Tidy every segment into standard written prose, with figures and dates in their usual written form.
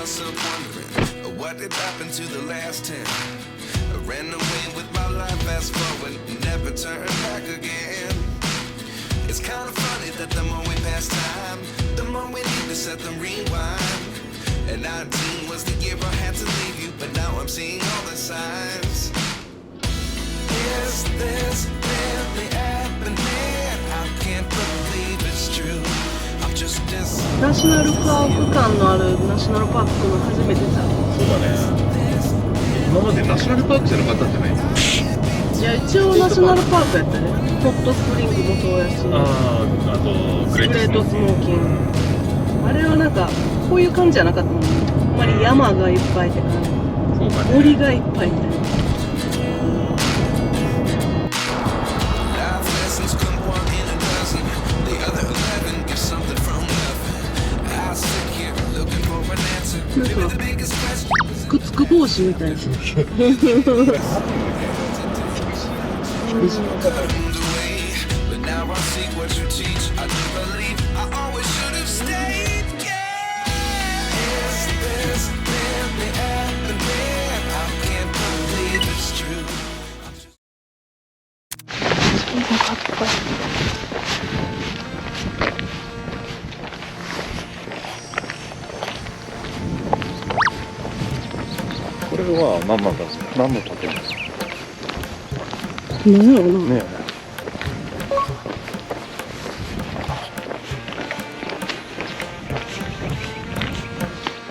myself wondering what did happen to the last 10. I ran away with my life, fast forward, never turn back again. It's kind of funny that the more we pass time, the more we need to set them rewind. And 19 was the year I had to leave you, but now I'm seeing all the signs. Is this really happening? I can't believe it's true. I'm just as ナショナルパーク感のあるナショナルパーク来るの初めてじゃん。そうだね。今までナショナルパークじゃなかったんじゃない？いや一応ナショナルパークやったね。ホットスプリングもそうやし、あとグレートスモーキング。あれはなんかこういう感じじゃなかったもんね。あんまり山がいっぱいって感じ。そうだね。森がいっぱいみたいな。life lessons come one in a dozen. The other 11 give something from nothing. I sit here looking for an answer. Maybe the biggest question was つくつく帽子みたいな。moved away, but now I see what you teach. I do believe I always should have stayed. Yeah, is this really happening? I can't believe it's true. これは何なんだろう。何の建物？なんやろな。ね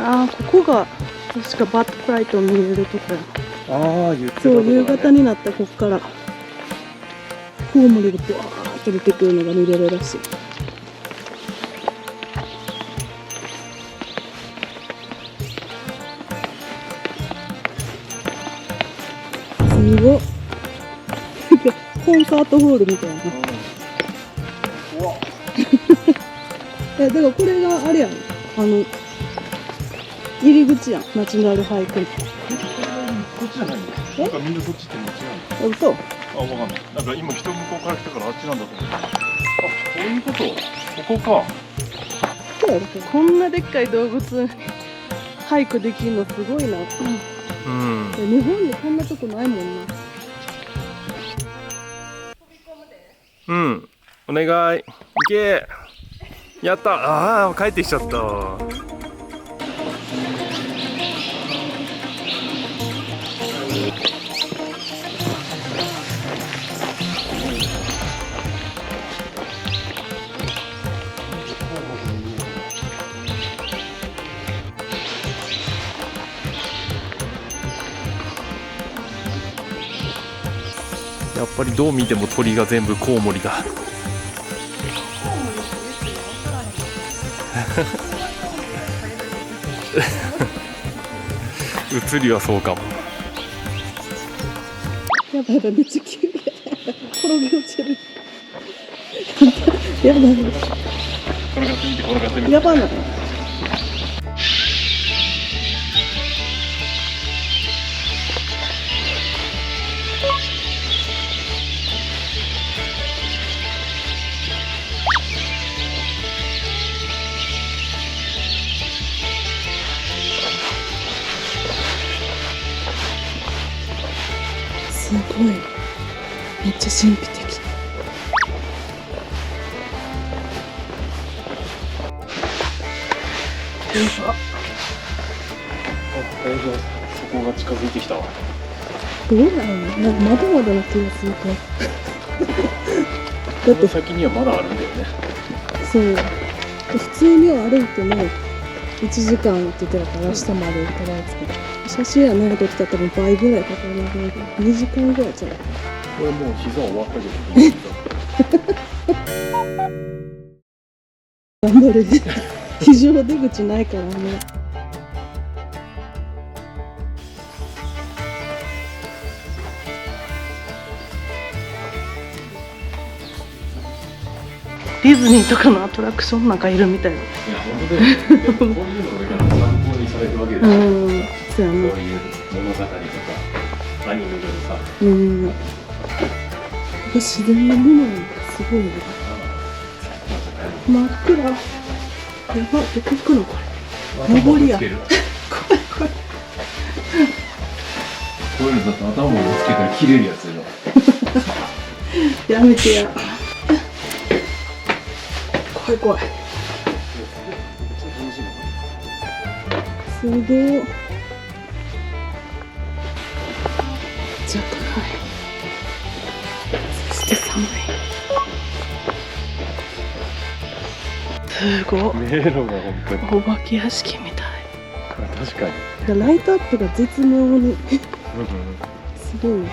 ああここが確かバッドフライト見れるとこや。ああ言ってたそうとこだね。夕方になったらここからコウモリがブワーッと出てくるのが見れるらしい。すごっコンサートホールみたいな。うわ。だからこれがあれやん、入り口やん、ナチュラルハイクに。こっちじゃないの？なんかみんなそっちっても違うの？嘘。あ、わかんない。なんか今人向こうから来たからあっちなんだと思った。あ、そういうこと。ここか。そうやろ。こんなでっかい動物ハイクできるのすごいな。うん。日本にこんなとこないもんな。うん。お願い。行け。やった。ああ、帰ってきちゃった。やっぱりどう見ても鳥が全部コウモリだ。映りはそうかも。やばいやばい、めっちゃ急に転げ落ちる。やばい。転がってみて、転がってみて。やばない。すごい。めっちゃ神秘的。そこが近づいてきたわ。どうなの？なんかまだまだな気がするか。だって先にはまだあるんだよね。そう。普通には歩いても1時間って言ってたから明日まで行ったらですけど、写真やね撮ってたら多分倍ぐらいかかるので2時間ぐらいじゃない。これもう膝終わったけど。頑張れ。非常出口ないからね。ディズニーとかのアトラクションなんかいるみたいな。いや本当だよね。こういうの俺らの参考にされるわけだよ。そうやね。こういう物語とかアニメでさ。自然のものなんかすごいね。真っ暗。やばい、どこ行くのこれ。上りや。こういうのだと頭をぶつけたら切れるやつよ。やめてや。怖い怖い。すごい。めっちゃ暗い。そして寒い。すごい。迷路が本当に。お化け屋敷みたい。確かに。ライトアップが絶妙にすごいね。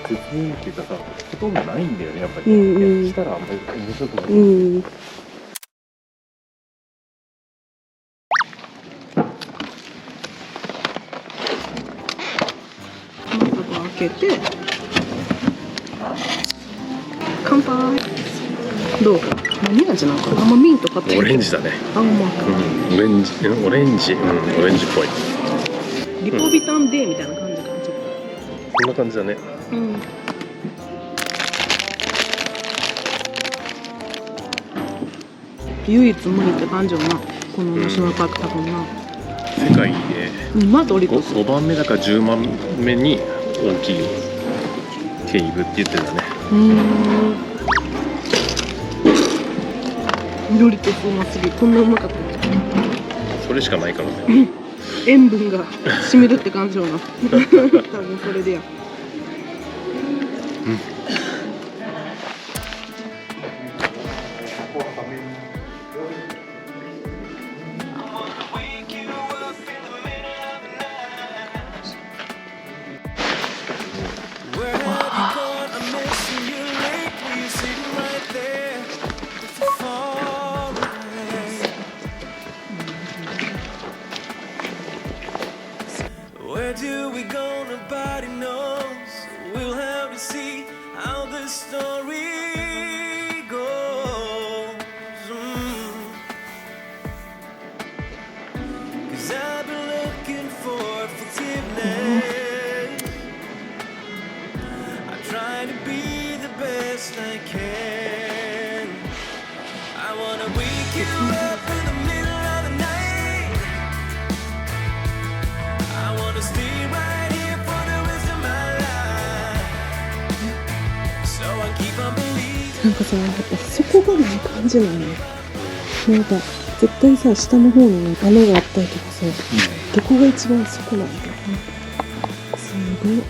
絶妙っていうかさ、ほとんどないんだよね、やっぱり。うんうんしたらあんまり面白くない。うん。窓を開けて乾杯。どう？何味なのかな。あんまミント買ってオレンジだね。あんまオレンジ、オレンジっぽい。リポビタン D みたいな感じかな。ちょっこんな感じだね。と唯一無二って感じよな、このナショナルパーク多分な。世界でまあドリトス。 5番目だか10番目に大きいケーブって言ってたね。ドリトスうますぎ。こんなうまかったっそれしかないからね。け。塩分が染みるって感じよな。多分それでや。Where do we go? Nobody knows. We'll have to see how this story goes. 'Cause I've been looking for forgiveness. I try to be the best I can. I wanna wake you up in the middle of the night. I wanna stay right here for the rest of my life. So I keep on believing. なんかさ、やっぱ底がない感じなのよ。なんか絶対さ、下の方にね穴があったりとかさ、どこが一番底なんだろう。すごい。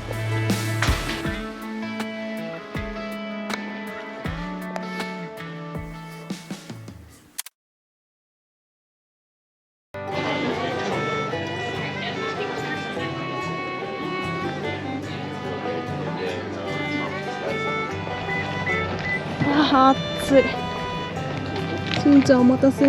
あー暑い。しんちゃんお待たせ。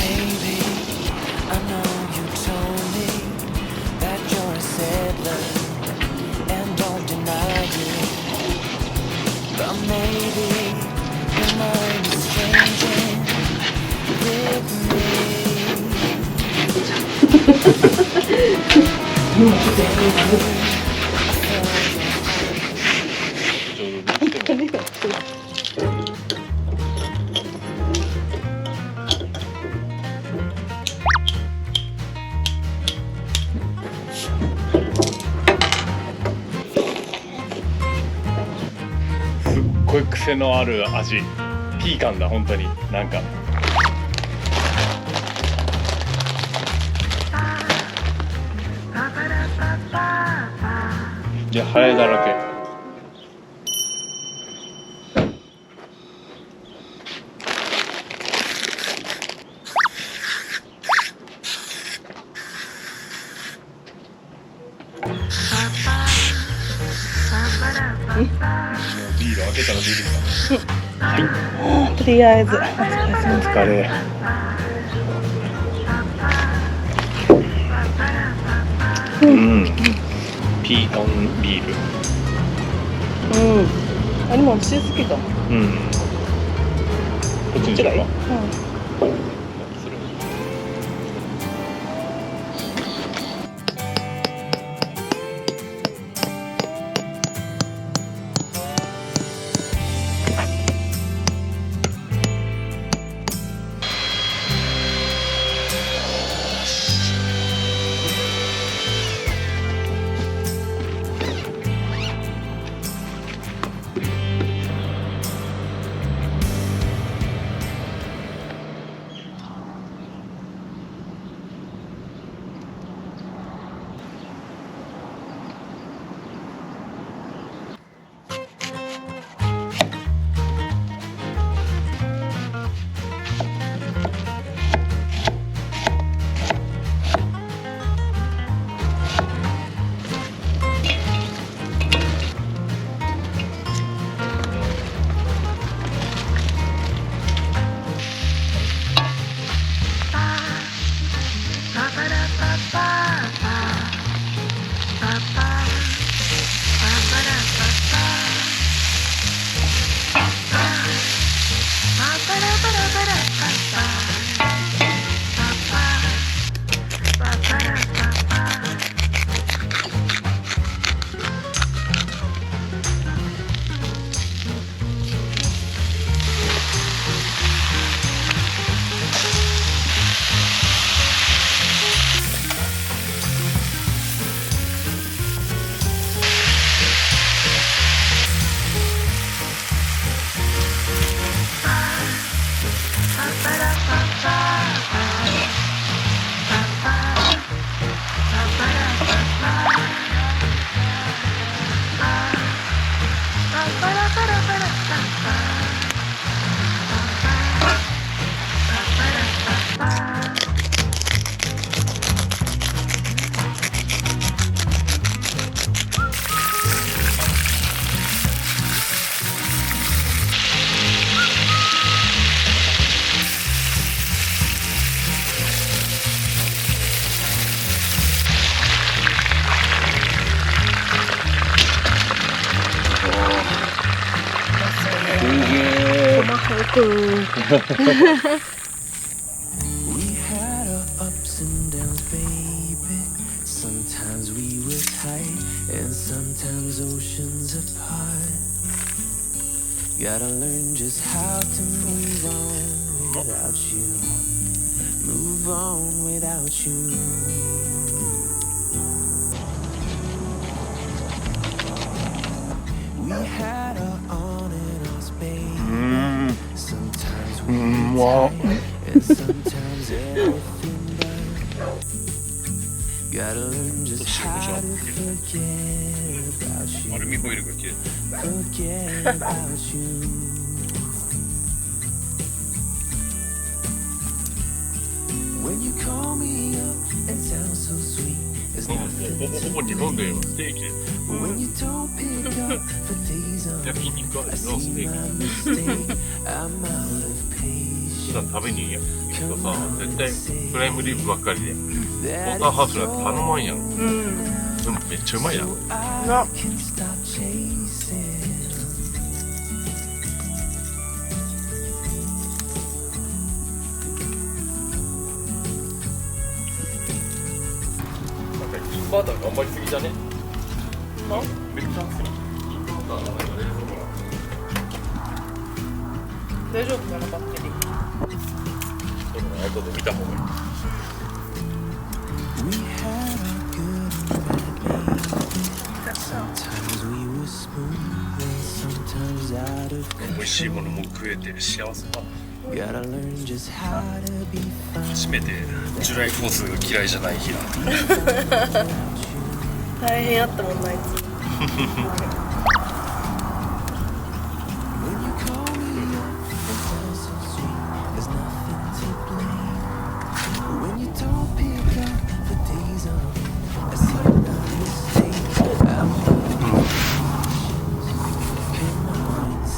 Baby, I know you told me that you're a settler and don't deny it. But maybe your mind is changing with me. すっごい癖のある味。ピーカンだ、本当に。なんか。いや、ハエだらけ。開けたら出てきた。とりあえずお疲れ様お疲れ。ピーカンビール。あ、でも私好きかも。こっちにしようか。We had our ups and downs, baby. Sometimes we were tight, and sometimes oceans apart. Gotta learn just how to move on without you. Move on without you. We had our on and offs, baby. Sometimes we were tight, and sometimes everything burned. Gotta learn just how to forget about you. アルミホイルが切れた。 Forget about you. When you call me up and sound so sweet, there's nothing ほぼ日本でステーキで But when you don't pick up for days on 焼肉あ I るのス see テー my キ mistake. I'm out of 普 patience. 段食べに行くとさ絶対プライムリブばっかりでウォー That ターハウスなんて頼まんやんでもめっちゃうまいやん I can stop chasing. なんかインバーター頑張りすぎじゃねめっちゃ熱いインバーターがなんか冷蔵庫が大丈夫かなバッテリー。でも後で見た方がいい We had our good and bad days. Sometimes we were smooth and sometimes out of 美味しいものも食えて幸せだ Gotta learn just how to be fine. 初めてジュライフォースが嫌いじゃない日だ大変やったもんな、あいつ。 When you call me up and sound so sweet, there's nothing to blame. But when you don't pick up for days on end, I see my mistake. I'm out of patience. Come on and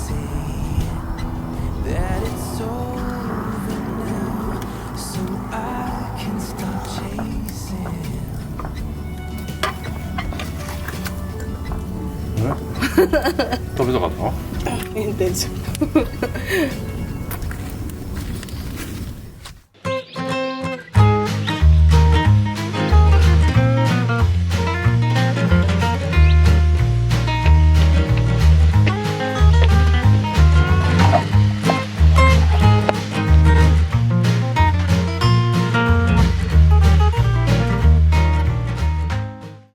食べたかったの？炎天じゃん